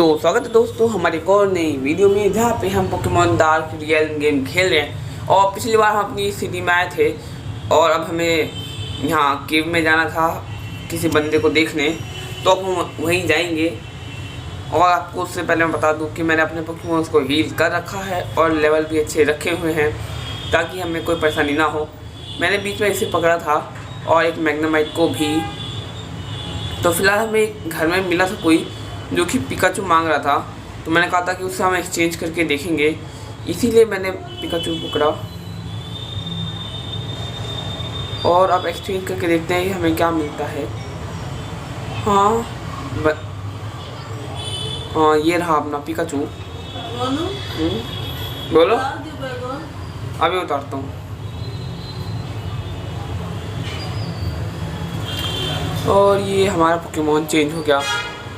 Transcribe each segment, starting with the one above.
तो स्वागत है दोस्तों हमारे एक और नई वीडियो में, जहाँ पे हम पोकेमॉन डार्क रियल गेम खेल रहे हैं। और पिछली बार हम अपनी सिटी में आए थे और अब हमें यहाँ केव में जाना था किसी बंदे को देखने, तो अब हम वहीं जाएंगे। और आपको उससे पहले मैं बता दूं कि मैंने अपने पोकेमॉन्स को हील कर रखा है और लेवल भी अच्छे रखे हुए हैं ताकि हमें कोई परेशानी ना हो। मैंने बीच में इसे पकड़ा था और एक मैग्नेमाइट को भी। तो फिलहाल हमें घर में मिला था कोई जो कि पिकाचू मांग रहा था, तो मैंने कहा था कि उससे हम एक्सचेंज करके देखेंगे, इसीलिए मैंने पिकाचू पकड़ा। और अब एक्सचेंज करके देखते हैं कि हमें क्या मिलता है। हाँ हाँ, ये रहा अपना पिकाचू। बोलो, अभी उतारता हूँ। और ये हमारा पोकेमॉन चेंज हो गया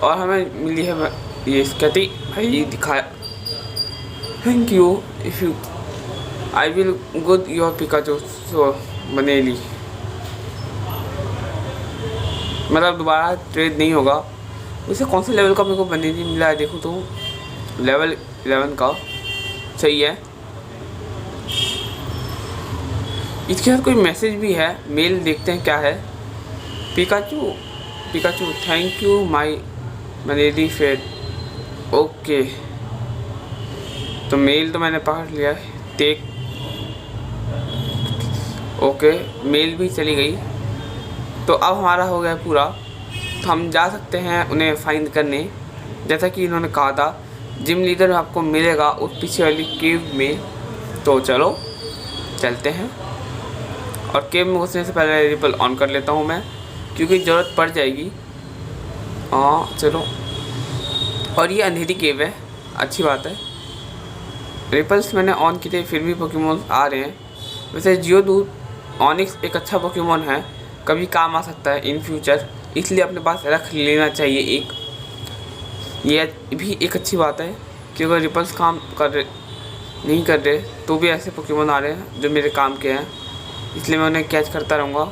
और हमें मिली है ये स्केटी। भाई दिखाया, thank you. If you I will good your Pikachu so बनेली, मतलब दोबारा ट्रेड नहीं होगा। उसे कौन से लेवल का मेरे को बनेली मिला है, देखो तो लेवल 11 का। सही है। इसके साथ कोई मैसेज भी है, मेल देखते हैं क्या है। पिकाचू पिकाचू थैंक यू माई बनेली फेट। ओके, तो मेल तो मैंने पढ़ लिया है। टेक ओके, मेल भी चली गई। तो अब हमारा हो गया पूरा, तो हम जा सकते हैं उन्हें फाइंड करने, जैसा कि इन्होंने कहा था। जिम लीडर आपको मिलेगा उस पीछे वाली केव में। तो चलो चलते हैं। और केव में घुसने से पहले रिपल ऑन कर लेता हूँ मैं, क्योंकि ज़रूरत पड़ जाएगी। हाँ चलो। और ये अंधेरी केव है, अच्छी बात है। रिपल्स मैंने ऑन किए थे, फिर भी पोकेमॉन आ रहे हैं। वैसे जियोदूत ऑनिक्स एक अच्छा पोकेमॉन है, कभी काम आ सकता है इन फ्यूचर, इसलिए अपने पास रख लेना चाहिए एक। ये भी एक अच्छी बात है कि अगर रिपल्स काम नहीं कर रहे तो भी ऐसे पोकेमॉन आ रहे हैं जो मेरे काम के हैं, इसलिए मैं उन्हें कैच करता रहूँगा,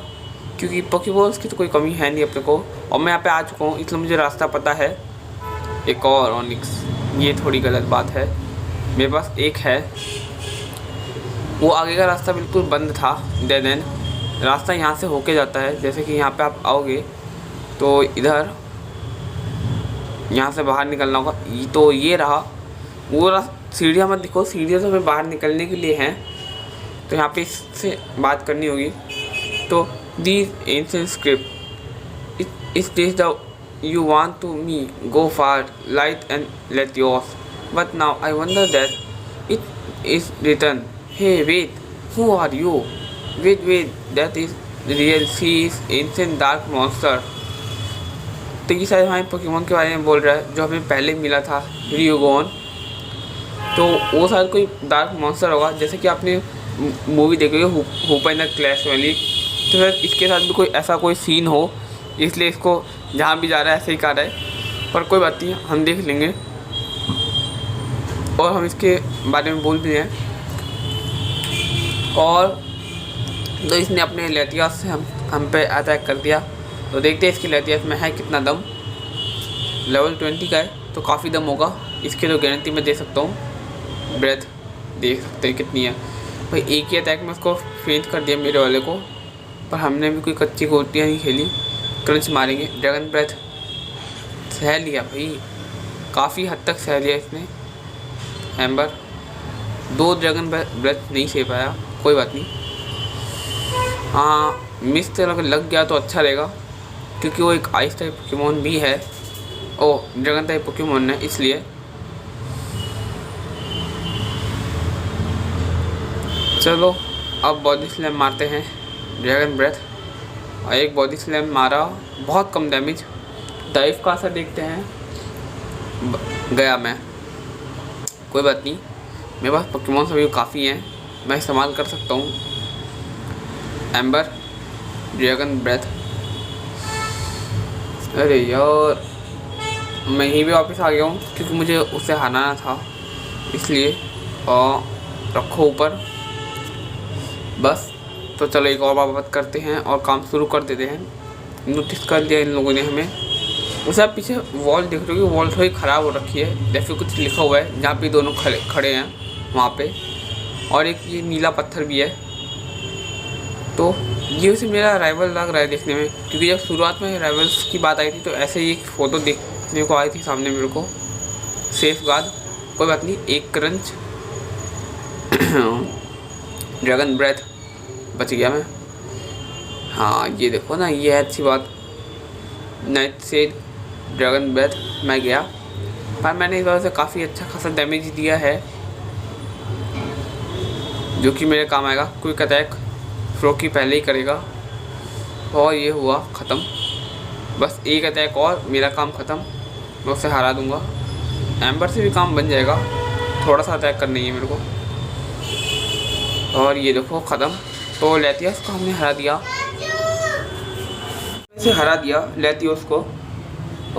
क्योंकि पोकेबॉल्स की तो कोई कमी है नहीं अपने को। और मैं यहाँ पे आ चुका हूँ, इसलिए मुझे रास्ता पता है। एक और ऑनिक्स, ये थोड़ी गलत बात है। मेरे पास एक है, वो आगे का रास्ता बिल्कुल बंद था, डेड एंड रास्ता यहाँ से होके जाता है। जैसे कि यहाँ पे आप आओगे तो इधर यहाँ से बाहर निकलना होगा। तो ये रहा वो रास्ता। सीढ़ियाँ मत दिखो, सीढ़ियाँ तो हमें बाहर निकलने के लिए हैं, तो यहाँ पे इससे बात करनी होगी। तो दिस एंशिएंट स्क्रिप्ट इस this the you want to me go far light and let yours, but now I wonder that it is written. Hey wait, who are you? Wait, that is real. She is ancient dark monster. तो ये शायद हमारे Pokemon के बारे में बोल रहा है जो हमें पहले मिला था, रियोगोन। तो वो शायद कोई डार्क मॉन्स्टर होगा, जैसे कि आपने मूवी देखी होगी हूपर इन द क्लैश वाली। तो शायद इसके साथ भी कोई ऐसा कोई सीन हो, इसलिए इसको जहाँ भी जा रहा है ऐसे ही कर रहा है। पर कोई बात नहीं, हम देख लेंगे। और हम इसके बारे में बोल भी हैं। और तो इसने अपने लेतियास से हम पे अटैक कर दिया। तो देखते हैं इसके लेतियास में है कितना दम। लेवल 20 का है, तो काफ़ी दम होगा इसके, तो गारंटी मैं दे सकता हूँ। ब्रेथ देख सकते हैं कितनी है भाई। एक ही अटैक में उसको फेंट कर दिया मेरे वाले को। पर हमने भी कोई कच्ची गोटियाँ नहीं खेली, क्रंच मारेंगे। ड्रैगन ब्रेथ सह लिया भाई, काफ़ी हद तक सह लिया इसने। एम्बर 2 ड्रैगन ब्रेथ नहीं सह पाया, कोई बात नहीं। हाँ, मिस तो अगर लग गया तो अच्छा रहेगा, क्योंकि वो एक आइस टाइप पोकेमॉन भी है। ओ ड्रैगन टाइप पोकेमॉन है, इसलिए। चलो अब बॉडी स्लैम मारते हैं। ड्रैगन ब्रेथ और एक बॉडी स्लैम मारा, बहुत कम डैमेज। डाइव का असर देखते हैं। गया मैं, कोई बात नहीं, मेरे पास पोकेमॉन सभी काफ़ी हैं, मैं इस्तेमाल कर सकता हूँ। Ember dragon breath. अरे यार, मैं यहीं भी वापस आ गया हूँ क्योंकि मुझे उसे हराना था, इसलिए। और रखो ऊपर बस। तो चलो एक और बात करते हैं और काम शुरू कर देते हैं। नोटिस कर लिया इन लोगों ने हमें, उसे आप पीछे वॉल देख रहे हो, वॉल थोड़ी ख़राब हो रखी है, जैसे कुछ लिखा हुआ है जहाँ पे दोनों खड़े हैं वहाँ पे, और एक ये नीला पत्थर भी है। तो ये उसे मेरा राइवल लग रहा है देखने में, क्योंकि जब शुरुआत में राइवल्स की बात आई थी तो ऐसे ही एक फ़ोटो देखने को आई थी सामने मेरे को। सेफ गार्ड, कोई बात नहीं, एक क्रंच ड्रैगन ब्रेथ, बच गया मैं। हाँ ये देखो ना, ये है अच्छी बात। नाइट से ड्रैगन ब्रेथ मैं गया, पर मैंने इस बार से काफ़ी अच्छा खासा डैमेज दिया है, जो कि मेरे काम आएगा। क्विक अटैक फ्रोकी पहले ही करेगा, और ये हुआ ख़त्म। बस एक अटैक और मेरा काम ख़त्म, मैं उसे हरा दूंगा। एम्बर से भी काम बन जाएगा, थोड़ा सा अटैक करना ही है मेरे को। और ये देखो ख़त्म। तो लेतियस को हमने हरा दिया, इसे हरा दिया लेतियस को,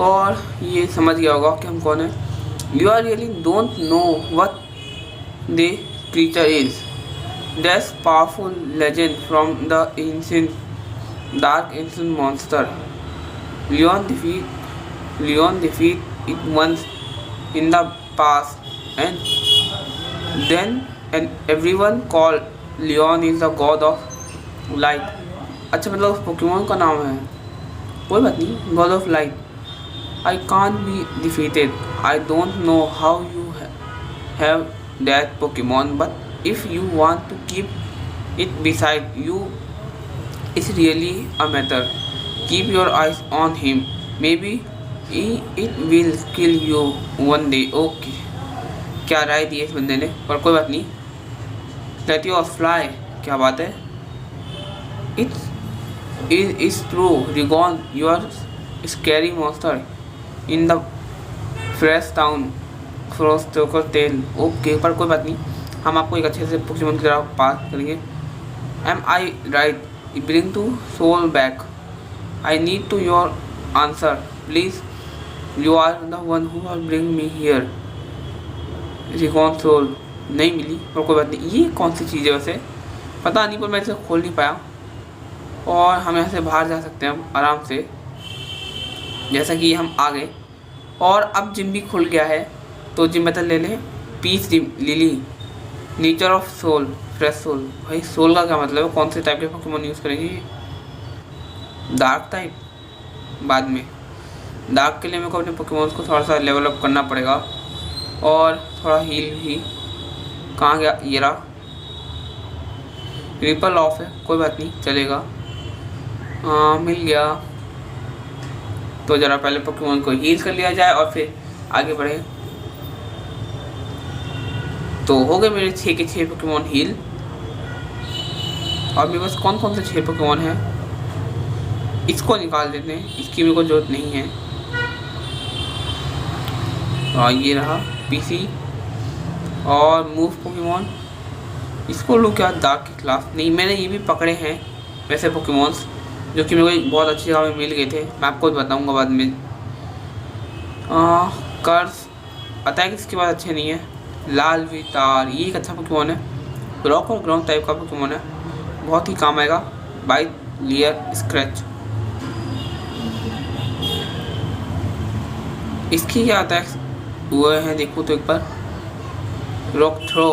और ये समझ गया होगा कि हम कौन है। You are really don't know what the creature is, that's powerful legend from the ancient dark ancient monster. Leon defeat it once in the past, and then everyone called Leon is the god of light. अच्छा, मतलब उस Pokemon का नाम है, कोई बात नहीं, god of light. I can't be defeated. I don't know how you have that Pokemon, but if you want to keep it beside you, it's really a matter. Keep your eyes on him. Maybe it will kill you one day. Okay. क्या राय दी है इस बंदे ने, पर कोई बात नहीं। लेतियोस fly, क्या बात है। It's true, Rigon, you are scary monster in the fresh town Froststoker Tail. Okay, पर कोई बात नहीं, हम आपको एक अच्छे से पोकेमॉन की तरह पास करेंगे। Am I right? Bring to soul back. I need to your answer, please. You are the one who will bring me here. Recon soul नहीं मिली, पर कोई बात नहीं। ये कौन सी चीज़ है वैसे, पता नहीं, पर मैं इसे खोल नहीं पाया। और हम यहाँ से बाहर जा सकते हैं आराम से, जैसा कि हम आ गए। और अब जिम भी खुल गया है, तो जिम मेथड ले लें। Peace gym Lily, nature of soul, fresh soul. भाई सोल का क्या मतलब है, कौन से टाइप के पोकेमॉन यूज़ करेंगे। डार्क टाइप बाद में, डार्क के लिए मेरे को अपने पोकेमॉन्स को थोड़ा सा लेवल अप करना पड़ेगा, और थोड़ा हील भी। कहाँ गया, ये रहा। रिपल ऑफ है, कोई बात नहीं, चलेगा। मिल गया। तो ज़रा पहले पोकेमॉन को हील कर लिया जाए और फिर आगे बढ़े। तो हो गए मेरे 6 के 6 पोकेमॉन हील। और मेरे पास कौन कौन से 6 पोकेमॉन हैं, इसको निकाल देते हैं, इसकी मेरे को जरूरत नहीं है। और ये रहा पीसी और मूव पोकेमॉन, इसको लूँ क्या, डार्क के खिलाफ। नहीं, मैंने ये भी पकड़े हैं वैसे पोकेमॉन्स, जो कि मेरे को बहुत अच्छी जगह में मिल गए थे, मैं आपको बताऊंगा बाद में। कर्स अटैक इसके बाद अच्छे नहीं है। लाल वितार, ये एक अच्छा पोकेमॉन है, रॉक और ग्राउंड टाइप का पोकेमॉन है, बहुत ही काम आएगा। Bite, leer, scratch. इसकी क्या अटैक हुए हैं देखो तो एक बार। रॉक थ्रो,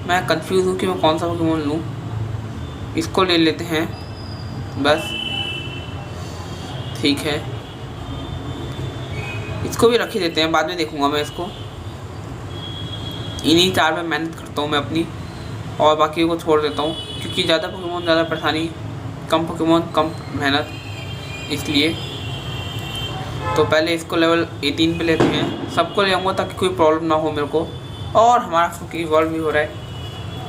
मैं कंफ्यूज हूँ कि मैं कौन सा पोकेमॉन लूँ। इसको ले लेते हैं बस, ठीक है। इसको भी रख ही देते हैं, बाद में देखूंगा मैं इसको। इन्हीं 4 में मेहनत करता हूँ मैं अपनी, और बाकी को छोड़ देता हूँ, क्योंकि ज़्यादा पोकेमॉन ज़्यादा परेशानी, कम पोकेमॉन कम मेहनत, इसलिए। तो पहले इसको लेवल 18 पे लेते हैं, सबको ले आऊँगा ताकि कोई प्रॉब्लम ना हो मेरे को। और हमारा फुकी इवॉल्व भी हो रहा है,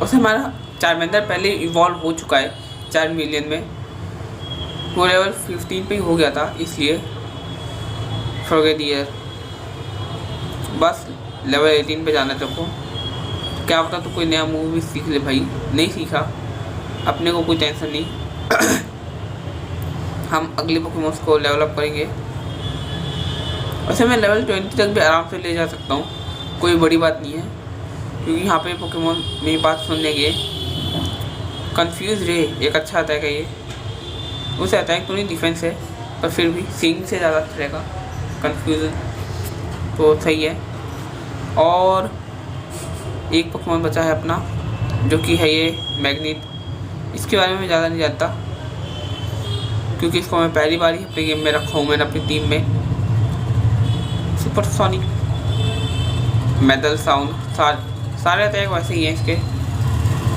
उससे हमारा चार्मेंडर पहले इवॉल्व हो चुका है 4 मिलियन में, वो लेवल 15 पे ही हो गया था, इसलिए फॉरगेट ईयर। बस लेवल 18 पे जाना तेरे को, क्या पता तो कोई नया मूव भी सीख ले भाई। नहीं सीखा, अपने को कोई टेंशन नहीं। हम अगले पोकेमॉन्स को लेवल अप करेंगे। वैसे मैं लेवल 20 तक भी आराम से ले जा सकता हूँ, कोई बड़ी बात नहीं है, क्योंकि यहाँ पे पोकेमॉन मेरी बात सुनने के। कंफ्यूज रे एक अच्छा अटैक है ये, उसे अटैक तो नहीं डिफेंस है, पर फिर भी सिंग से ज़्यादा अच्छा रहेगा, कन्फ्यूज़न तो सही है। और एक पोकेमॉन बचा है अपना, जो कि है ये मैग्नेट। इसके बारे में मैं ज़्यादा नहीं जानता क्योंकि इसको मैं पहली बार ही अपनी गेम में रखा हूँ, मैंने अपनी टीम में। सुपर सोनिक, मेटल साउंड, सारे अटैक वैसे ही हैं इसके,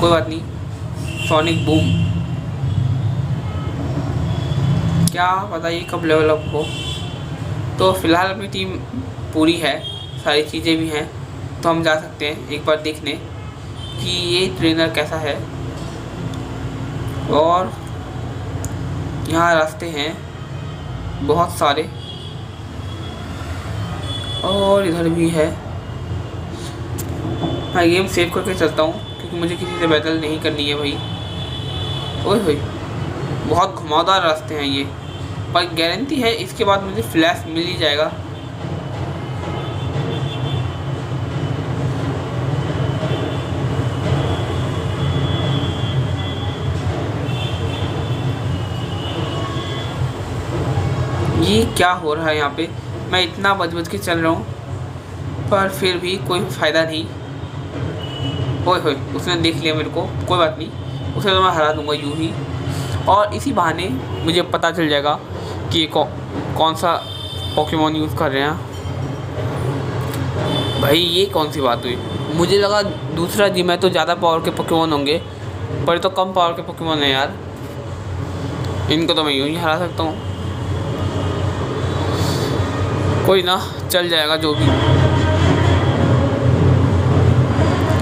कोई बात नहीं। सोनिक बूम, क्या पता ये कब लेवल अप हो। तो फिलहाल अपनी टीम पूरी है, सारी चीज़ें भी हैं, तो हम जा सकते हैं एक बार देखने कि ये ट्रेनर कैसा है। और यहाँ रास्ते हैं बहुत सारे, और इधर भी है। मैं गेम सेव करके चलता हूँ क्योंकि मुझे किसी से बैटल नहीं करनी है भाई। ओए होए, बहुत घुमावदार रास्ते हैं ये, पर गारंटी है इसके बाद मुझे फ्लैश मिल ही जाएगा। ये क्या हो रहा है यहाँ पे, मैं इतना बच के चल रहा हूँ पर फिर भी कोई फ़ायदा नहीं। ओए होए, उसने देख लिया मेरे को, कोई बात नहीं, उसे तो मैं हरा दूंगा यूँ ही। और इसी बहाने मुझे पता चल जाएगा कि कौन सा पोकेमॉन यूज़ कर रहे हैं। भाई ये कौन सी बात हुई, मुझे लगा दूसरा जिम है तो ज़्यादा पावर के पोकेमॉन होंगे, पर तो कम पावर के पोकेमॉन है यार। इनको तो मैं यूँ ही हरा सकता हूँ, कोई ना, चल जाएगा जो भी।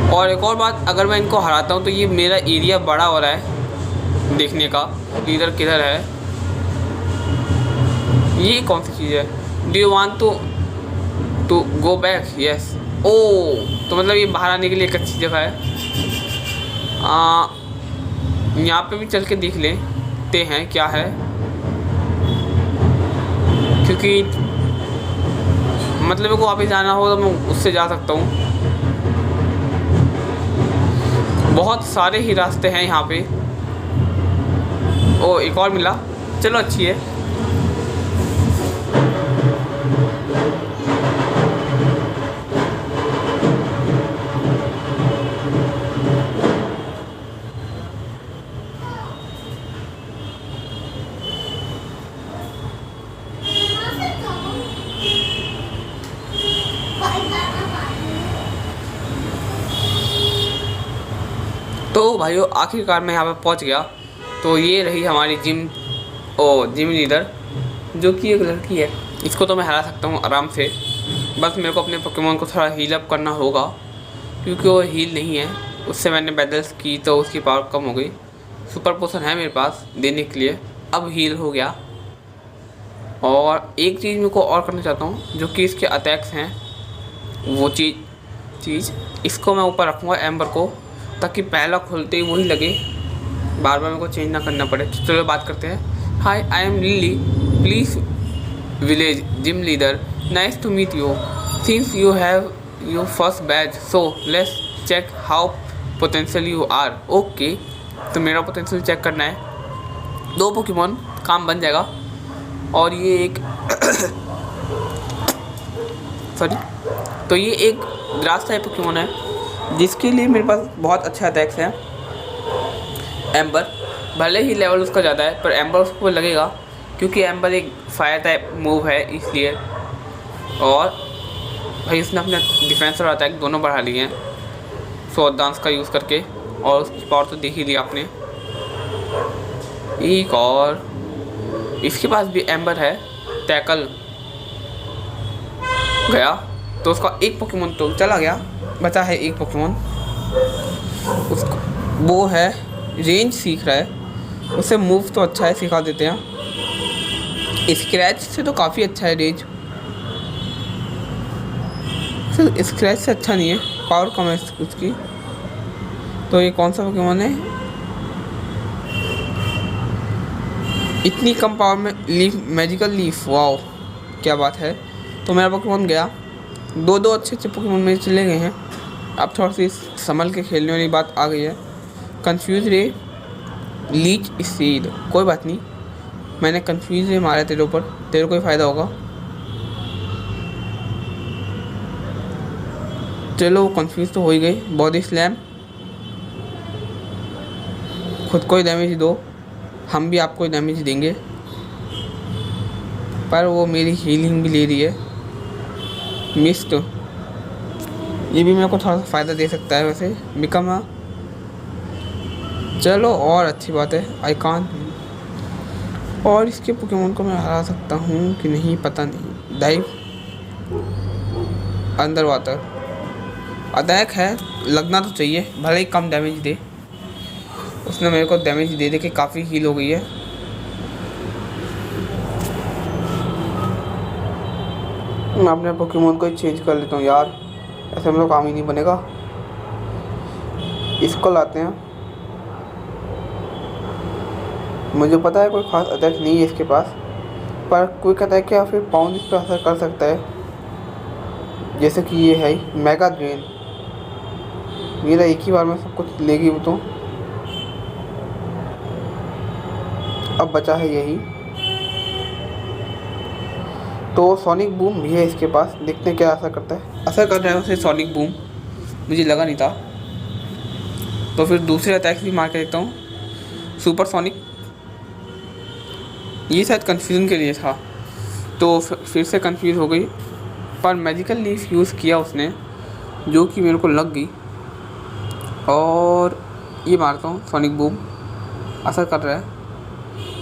और एक और बात, अगर मैं इनको हराता हूँ तो ये मेरा एरिया बड़ा हो रहा है देखने का, लीडर किधर है। ये कौन सी चीज़ है, do you want to go back, yes. ओ, तो मतलब ये बाहर आने के लिए एक अच्छी जगह है। यहाँ पे भी चल के देख लेते हैं क्या है, क्योंकि मतलब मेरे को वापस जाना हो तो मैं उससे जा सकता हूँ। बहुत सारे ही रास्ते हैं यहाँ पे। ओ, एक और मिला, चलो अच्छी है। तो भाइयों आखिरकार मैं यहाँ पर पहुँच गया। तो ये रही हमारी जिम लीडर, जो कि एक लड़की है। इसको तो मैं हरा सकता हूँ आराम से, बस मेरे को अपने पोकेमॉन को थोड़ा हील अप करना होगा क्योंकि वो हील नहीं है। उससे मैंने बैटल्स की तो उसकी पावर कम हो गई। सुपर पोशन है मेरे पास देने के लिए, अब हील हो गया। और एक चीज़ मेरे को और करना चाहता हूँ, जो कि इसके अटैक्स हैं, वो चीज़ इसको मैं ऊपर रखूँगा एम्बर को, ताकि पहला खोलते ही वही लगे, बार बार मेरे को चेंज ना करना पड़े। तो चलो बात करते हैं। Hi, I am Lily, please village gym leader, nice to meet you, since you have your first badge so let's check how potential you are. Okay, तो मेरा पोटेंशियल चेक करना है। 2 पोकेमॉन काम बन जाएगा। और ये एक सॉरी, तो ये एक ग्रास टाइप पोकेमॉन है जिसके लिए मेरे पास बहुत अच्छा अटैक्स है। एम्बर, भले ही लेवल उसका ज़्यादा है पर एम्बर उसको लगेगा क्योंकि एम्बर एक फायर टाइप मूव है इसलिए। और भाई उसने अपने डिफेंस और अटैक दोनों बढ़ा लिए हैं स्वॉर्ड डांस का यूज़ करके, और उसकी पावर तो देख ही लिया आपने। एक और इसके पास भी एम्बर है, टैकल गया तो उसका एक पोकेमॉन तो चला गया, बचा है एक पोकेमॉन। उसको वो है रेंज सीख रहा है, उसे मूव तो अच्छा है, सिखा देते हैं। स्क्रैच से तो काफ़ी अच्छा है रेंज, सिर्फ स्क्रैच से अच्छा नहीं है, पावर कम है उसकी। तो ये कौन सा पोकेमॉन है, इतनी कम पावर में लीफ, मैजिकल लीफ, वाओ क्या बात है। तो मेरा पोकेमॉन गया, 2 अच्छे पोकेमॉन मेरे चले गए हैं। अब थोड़ा सी संभल के खेलने वाली बात आ गई है। कंफ्यूज रे, लीच सीड, कोई बात नहीं, मैंने कंफ्यूज ही मारा तेरे ऊपर, तेरे को ही फ़ायदा होगा। चलो कंफ्यूज तो हो ही गई। बॉडी स्लैम, खुद को ही डैमेज दो, हम भी आपको ही डैमेज देंगे, पर वो मेरी हीलिंग भी ले रही है। मिस्ट, ये भी मेरे को थोड़ा सा फ़ायदा दे सकता है वैसे। बिकम अ, चलो और अच्छी बात है। आई कांट, और इसके पोकेमोन को मैं हरा सकता हूँ कि नहीं पता नहीं। डाइव, अंडर वाटर, अटैक है, लगना तो चाहिए, भले ही कम डैमेज दे। उसने मेरे को डैमेज दे दे के काफ़ी हील हो गई है। मैं अपने पोकेमोन को ही चेंज कर लेता हूँ यार, ऐसे में तो काम ही नहीं बनेगा। इसको लाते हैं। मुझे पता है कोई खास अटैक नहीं है इसके पास, पर क्विक अटैक या फिर पाउंड इस पर असर कर सकता है। जैसे कि ये है मेगा ड्रेन, मेरा एक ही बार में सब कुछ लेगी वो। तो अब बचा है यही, तो सोनिक बूम भी है इसके पास। देखते हैं क्या असर करता है। असर कर रहा है उसे सोनिक बूम, मुझे लगा नहीं था। तो फिर दूसरे अटैक भी मार के देखता हूँ। सुपर सोनिक, ये शायद कन्फ्यूजन के लिए था, तो फिर से कंफ्यूज हो गई, पर मैजिकल लीफ यूज़ किया उसने, जो कि मेरे को लग गई। और ये मारता हूँ सोनिक बूम, असर कर रहा है,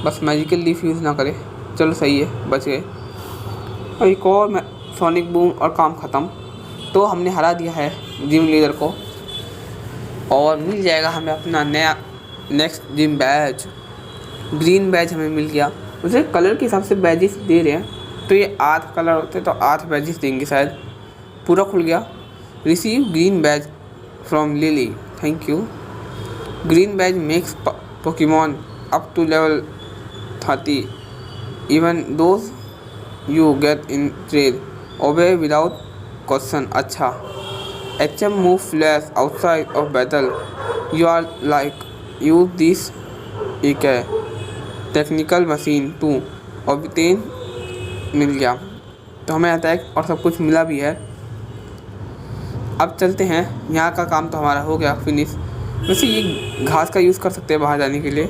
बस मैजिकल लीफ यूज़ ना करे। चलो सही है, बच गए। और एक और सोनिक बूम और काम ख़त्म। तो हमने हरा दिया है जिम लीडर को, और मिल जाएगा हमें अपना नया next gym badge. Green badge हमें मिल गया। उसे कलर के हिसाब से बैजेस दे रहे हैं, तो ये 8 कलर होते तो 8 बैजेस देंगे शायद। पूरा खुल गया। Receive green badge from Lily, thank you. Green badge makes Pokemon up to level 30 even those you get in trade obey without question. अच्छा, HM move flash outside of battle, you are like use this. एक है technical machine 2 obtain मिल गया, तो हमें attack और सब कुछ मिला भी है। अब चलते हैं, यहाँ का काम तो हमारा हो गया फिनिश। वैसे ये घास का यूज़ कर सकते हैं बाहर जाने के लिए,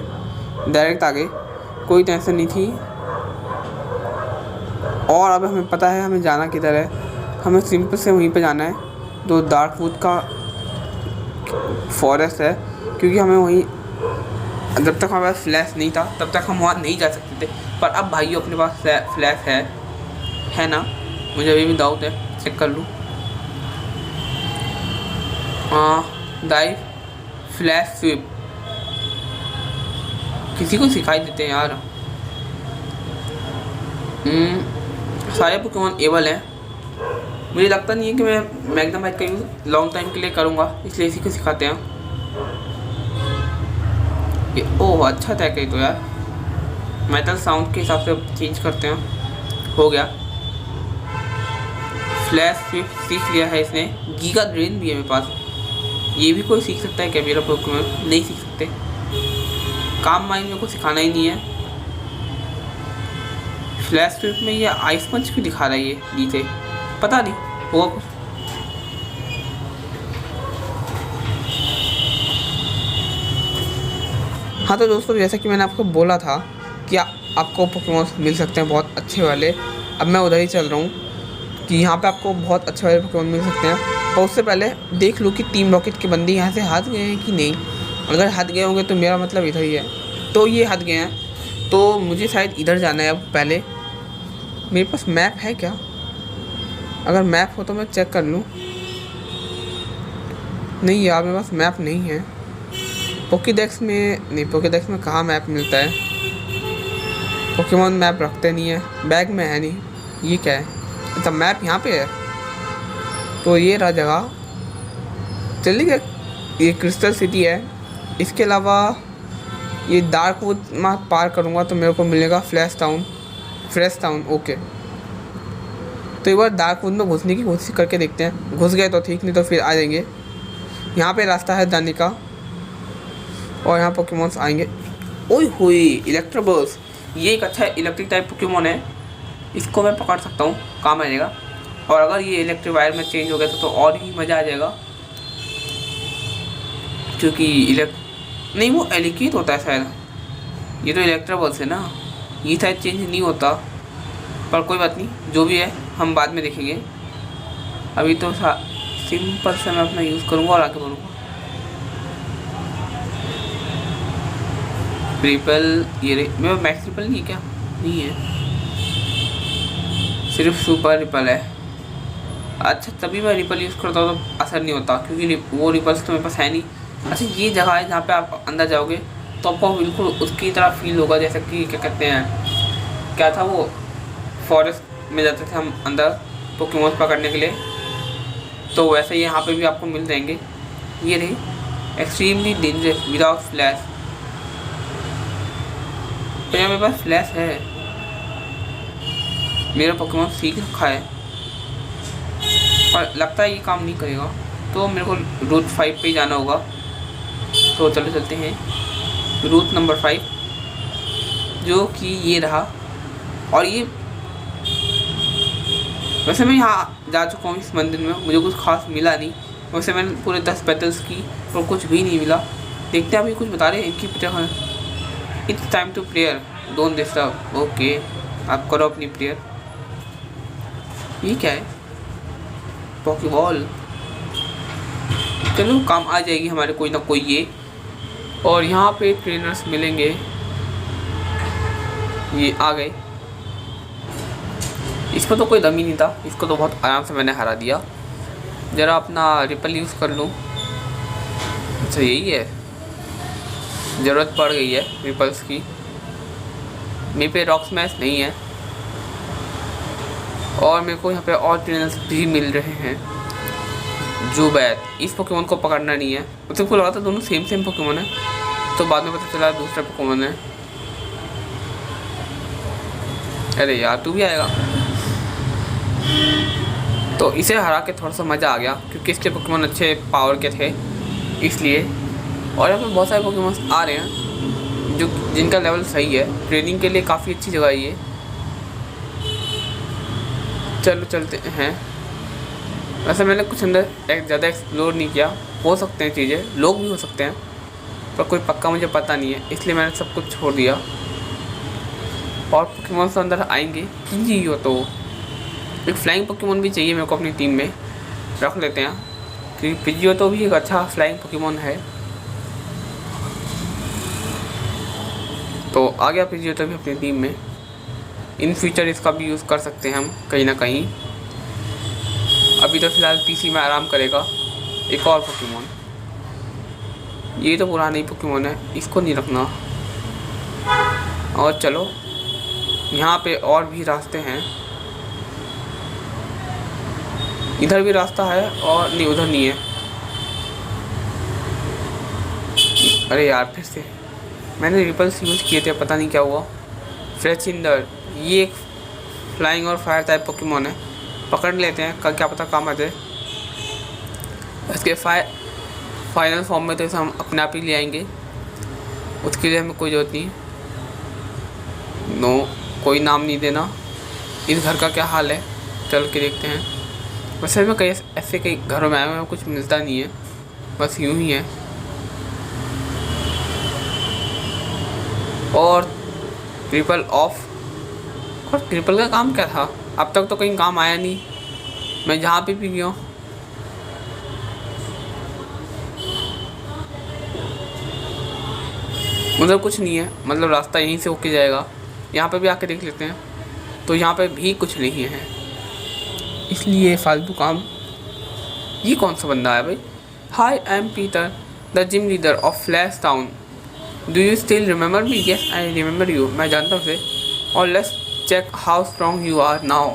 डायरेक्ट आगे, कोई टेंशन नहीं थी। और अब हमें पता है हमें जाना किधर है। हमें सिंपल से वहीं पे जाना है, जो डार्कवुड का फॉरेस्ट है, क्योंकि हमें वहीं, जब तक हमारे पास फ्लैश नहीं था तब तक हम वहाँ नहीं जा सकते थे। पर अब भाइयों अपने पास फ्लैश है ना? मुझे अभी भी डाउट है, चेक कर लूँ। डाइव, फ्लैश स्वीप, किसी को सिखाई देते हैं यार। सारे पोकेमॉन एबल हैं। मुझे लगता नहीं है कि मैं मैग्नेमाइट का यूज़ लॉन्ग टाइम के लिए करूँगा, इसलिए इसी को सिखाते हैं। ओह अच्छा अटैक है तो यार, मेटल साउंड के हिसाब से चेंज करते हैं। हो गया, फ्लैश स्विप सीख लिया है इसने। गीगा ड्रेन भी है मेरे पास, ये भी कोई सीख सकता है क्या? मेरा पोकेमॉन नहीं सीख सकते। काम माइंड मेरे को सिखाना ही नहीं है। फ्लैश स्विप में ये आइस पंच क्यों दिखा रहा है ये नीचे, पता नहीं होगा कुछ। हाँ तो दोस्तों, जैसा कि मैंने आपको बोला था कि आपको पोकेमॉन मिल सकते हैं बहुत अच्छे वाले। अब मैं उधर ही चल रहा हूँ कि यहाँ पे आपको बहुत अच्छे वाले पोकेमॉन मिल सकते हैं। और उससे पहले देख लूँ कि टीम रॉकेट के बंदे यहाँ से हट गए हैं कि नहीं। अगर हट गए होंगे तो मेरा मतलब इधर ही है। तो ये हट गए हैं, तो मुझे शायद इधर जाना है। अब पहले मेरे पास मैप है क्या? अगर मैप हो तो मैं चेक कर लूँ। नहीं यार, मेरे पास मैप नहीं है। पोकेडेक्स में नहीं, पोकेडेक्स में कहाँ मैप मिलता है? पोकेमॉन मैप रखते नहीं है, बैग में है नहीं। ये क्या है? अच्छा, मैप यहाँ पे है। तो ये रहा जगह। चलिए, ये क्रिस्टल सिटी है। इसके अलावा ये डार्कवुड मैं पार करूँगा तो मेरे को मिलेगा फ्रेश टाउन। ओके, तो एक बार डार्कवुड में घुसने की कोशिश करके देखते हैं। घुस गए तो ठीक, नहीं तो फिर आ जाएंगे। यहाँ पे रास्ता है जाने का, और यहाँ पोकेमॉन्स आएंगे। ओए होए, इलेक्ट्रोबस, ये एक अच्छा इलेक्ट्रिक टाइप पोकेमोन है, इसको मैं पकड़ सकता हूँ, काम आएगा। और अगर ये इलेक्ट्रिक वायर में चेंज हो गया तो और ही मज़ा आ जाएगा, क्योंकि नहीं वो एलिक्विड होता है शायद, ये तो इलेक्ट्रोबॉल्स है ना, ये शायद चेंज नहीं होता। पर कोई बात नहीं, जो भी है हम बाद में देखेंगे। अभी तो सिंपल से मैं अपना यूज़ करूँगा और आगे बढ़ूँगा। ट्रिपल ये मेरा मैक्स ट्रिपल नहीं क्या, नहीं है, सिर्फ सुपर रिपल है। अच्छा तभी मैं रिपल यूज़ करता हूँ तो असर नहीं होता, क्योंकि वो रिपल्स तो मेरे पास है नहीं। अच्छा ये जगह है जहाँ पे आप अंदर जाओगे तो आपको बिल्कुल उसकी तरह फील होगा, जैसे कि क्या कहते हैं, क्या था वो, फॉरेस्ट में जाते थे हम अंदर पोकेमॉन्स पकड़ने के लिए, तो वैसे ही यहाँ पे भी आपको मिल जाएंगे। ये रही एक्सट्रीमली डेंजरस विदाउट फ्लैश, तो यहाँ मेरे पास फ्लैश है, मेरा पोकेमॉन सीख रखा है, पर लगता है ये काम नहीं करेगा, तो मेरे को रूट 5 पे ही जाना होगा। तो चलो चलते हैं रूट नंबर 5, जो कि ये रहा। और ये वैसे मैं यहाँ जा चुका हूँ इस मंदिर में, मुझे कुछ खास मिला नहीं। वैसे मैंने पूरे 10 बैटल्स की और कुछ भी नहीं मिला। देखते हैं अभी कुछ बता रहे हैं इनकी prayer, it's time to prayer don't disturb. Okay आप करो अपनी प्रेयर। ये क्या है, पॉकीबॉल, चलो काम आ जाएगी हमारे कोई ना कोई ये। और यहाँ पे ट्रेनर्स मिलेंगे, ये आ गए। इस पर तो कोई दम ही नहीं था, इसको तो बहुत आराम से मैंने हरा दिया। ज़रा अपना रिपल यूज़ कर लूँ। अच्छा यही है, ज़रूरत पड़ गई है रिपल्स की। मेरे पे रॉक स्मैश नहीं है, और मेरे को यहाँ पे और ट्रेनर्स भी मिल रहे हैं। जुबैत, इस पोकेमोन को पकड़ना नहीं है, मुझे को लगा था दोनों सेम पोकेमोन है, तो बाद में पता चला दूसरा पोकेमोन है। अरे यार तू भी आएगा। तो इसे हरा के थोड़ा सा मज़ा आ गया, क्योंकि इसके पोकेमोन अच्छे पावर के थे इसलिए। और यहाँ पे बहुत सारे पोकेमोन आ रहे हैं जो जिनका लेवल सही है, ट्रेनिंग के लिए काफ़ी अच्छी जगह है ये। चलो चलते हैं। वैसे मैंने कुछ अंदर ज़्यादा एक्सप्लोर नहीं किया, हो सकते हैं चीज़ें, लोग भी हो सकते हैं, पर कोई पक्का मुझे पता नहीं है, इसलिए मैंने सब कुछ छोड़ दिया। और पोकेमोन तो अंदर आएंगे जी हो तो एक फ्लाइंग पोकेमोन भी चाहिए मेरे को अपनी टीम में, रख लेते हैं, क्योंकि पिजियो तो भी एक अच्छा फ्लाइंग पोकेमोन है। तो आ गया पिजियो तो भी अपनी टीम में। इन फ्यूचर इसका भी यूज़ कर सकते हैं हम कहीं ना कहीं। अभी तो फ़िलहाल पीसी में आराम करेगा। एक और पोकेमोन, ये तो पुराना ही पोकेमोन है, इसको नहीं रखना। और चलो यहाँ पे और भी रास्ते हैं, इधर भी रास्ता है, और नहीं उधर नहीं है। अरे यार फिर से मैंने रिपल्स यूज़ किए थे, पता नहीं क्या हुआ। फ्रेचिंदर, ये एक फ्लाइंग और फायर टाइप पोकेमोन है, पकड़ लेते हैं, क्या पता काम आ जाए। इसके फाइनल फॉर्म में तो इसे हम अपने आप ही ले आएंगे, उसके लिए हमें कोई ज़रूरत नहीं। नो, कोई नाम नहीं देना। इस घर का क्या हाल है, चल के देखते हैं। वैसे में कई ऐसे कई घरों में आए हुए कुछ मिलता नहीं है, बस यूँ ही है। और ट्रिपल ऑफ, और ट्रिपल का काम क्या था, अब तक तो कहीं काम आया नहीं, मैं जहाँ पे भी गया हूँ। उधर कुछ नहीं है, मतलब रास्ता यहीं से होके जाएगा। यहाँ पे भी आके देख लेते हैं, तो यहाँ पे भी कुछ नहीं है, इसलिए फालतू काम। ये कौन सा बंदा है भाई? Hi I am Peter, the gym leader of Flash Town, do you still remember me? Yes I remember you, मैं जानता हूँ उसे। और let's check how strong you are now.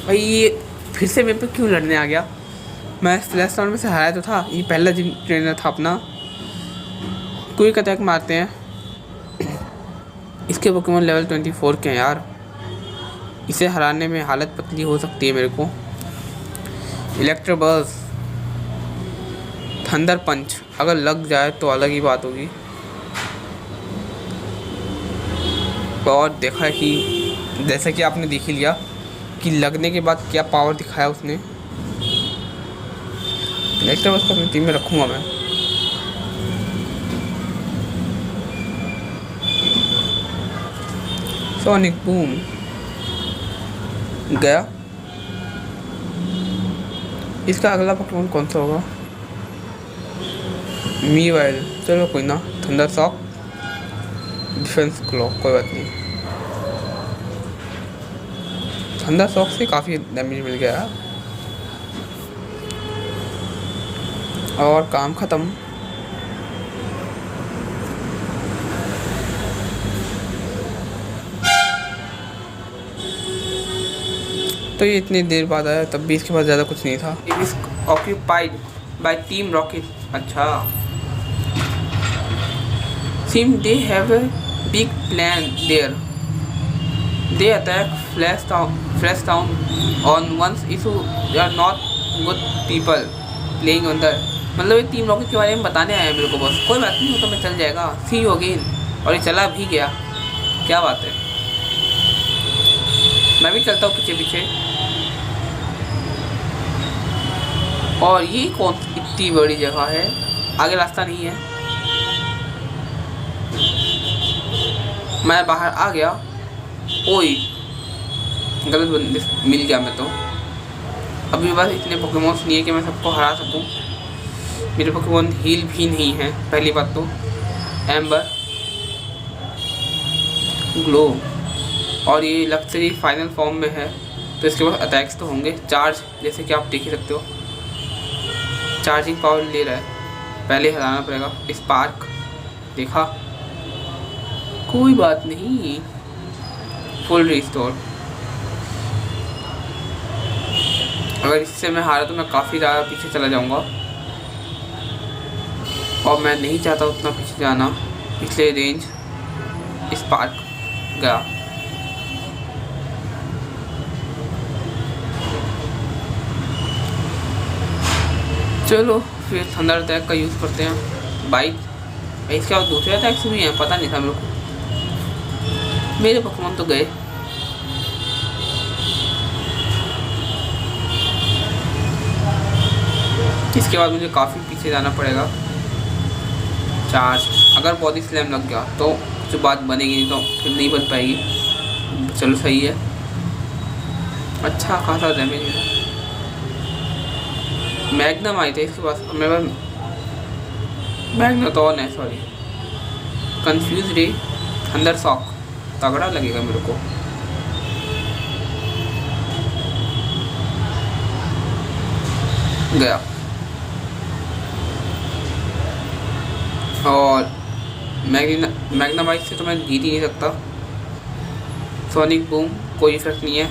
भाई ये फिर से मेरे पे क्यों लड़ने आ गया? मैं फ्लैश टाउन में से हराया तो था, ये पहला जिम ट्रेनर था अपना। क्विक अटैक मारते हैं। इसके पोकेमोन लेवल 24 के हैं यार, इसे हराने में हालत पतली हो सकती है मेरे को। इलेक्ट्रोबर्स, थंडर पंच अगर लग जाए तो अलग ही बात होगी। और देखा कि जैसा कि आपने देख ही लिया कि लगने के बाद क्या पावर दिखाया उसने। नेक्स्ट टाइम उसको अपनी टीम में रखूँगा मैं। सोनिक बूम गया। इसका अगला पोकेमॉन कौन सा होगा? मीवाइल, चलो कोई ना। थंडर शॉक, डिफेंस क्लॉक, कोई बात नहीं। थंडर शॉक से काफ़ी डैमेज मिल गया और काम ख़त्म। तो ये इतनी देर बाद आया, तब भी इसके पास ज़्यादा कुछ नहीं था। It is occupied by Team Rocket. अच्छा, seem they have a big plan there. They attack Flash Town on once issue. They are not good people playing on the. मतलब ये टीम रॉकेट के बारे में बताने आया मेरे को बस। कोई बात नहीं, हो तो मैं चल जाएगा। सी यू अगेन। और ये चला भी गया, क्या बात है। मैं भी चलता हूँ पीछे पीछे। और ये कौन इतनी बड़ी जगह है? आगे रास्ता नहीं है। मैं बाहर आ गया। ओए, गलत बंदे मिल गया मैं तो। अभी बस इतने पोकेमॉन्स नहीं है कि मैं सबको हरा सकूं। मेरे पोकेमॉन हील भी नहीं है पहली बात तो। एम्बर, ग्लो, और ये लक्सरी फाइनल फॉर्म में है तो इसके पास अटैक्स तो होंगे। चार्ज, जैसे कि आप देख ही सकते हो, चार्जिंग पावर ले रहा है। पहले हराना पड़ेगा। स्पार्क, देखा, कोई बात नहीं। Full restore. अगर इससे मैं हारा तो मैं काफ़ी ज़्यादा पीछे चला जाऊंगा और मैं नहीं चाहता उतना पीछे जाना, इसलिए रेंज। स्पार्क गया। चलो फिर थंडर अटैक का यूज़ करते हैं। बाइट, इसके बाद दूसरे अटैक्स भी हैं, पता नहीं था मेरे को। मेरे पोकेमॉन तो गए। इसके बाद मुझे काफ़ी पीछे जाना पड़ेगा। चार्ज, अगर बॉडी स्लैम लग गया तो कुछ बात बनेगी, नहीं तो फिर नहीं बन पाएगी। चलो सही है, अच्छा खासा डैमेज है। मैग्नम आए थे इसके पास, मेरे पास मैग्नेटॉन है, सॉरी। कंफ्यूज रे, थंडर शॉक, तगड़ा लगेगा मेरे को। गया। और मैग्नामाइट से तो मैं जीत ही नहीं सकता। सोनिक बूम, कोई इफेक्ट नहीं है।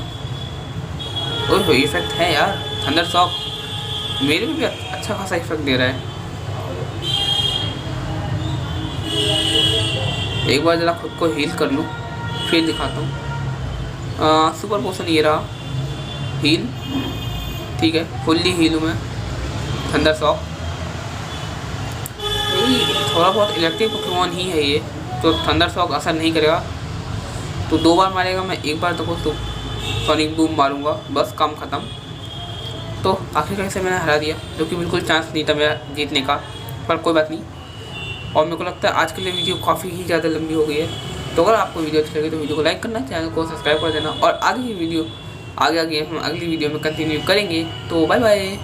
और कोई इफेक्ट है यार। थंडर शॉक मेरे भी अच्छा खासा इफेक्ट दे रहा है। एक बार जरा खुद को हील कर लूँ फिर दिखाता हूँ। सुपर पोशन ये रहा, हील, ठीक है, फुल्ली हील हूँ मैं। थंडर शॉक, थोड़ा बहुत इलेक्ट्रिक पोकेमॉन ही है ये, तो थंडर शॉक असर नहीं करेगा। तो 2 बार मारेगा, मैं 1 बार तो सोनिक बूम मारूंगा, बस काम ख़त्म। तो आखिरकार से मैंने हरा दिया, जो कि बिल्कुल चांस नहीं था मेरा जीतने का, पर कोई बात नहीं। और मेरे को लगता है आज के लिए वीडियो काफ़ी ही ज़्यादा लंबी हो गई है। तो अगर आपको वीडियो अच्छी लगी तो वीडियो को लाइक करना, चैनल को सब्सक्राइब कर देना, और आगे की वीडियो आगे हम अगली वीडियो में कंटिन्यू करेंगे। तो बाय बाय।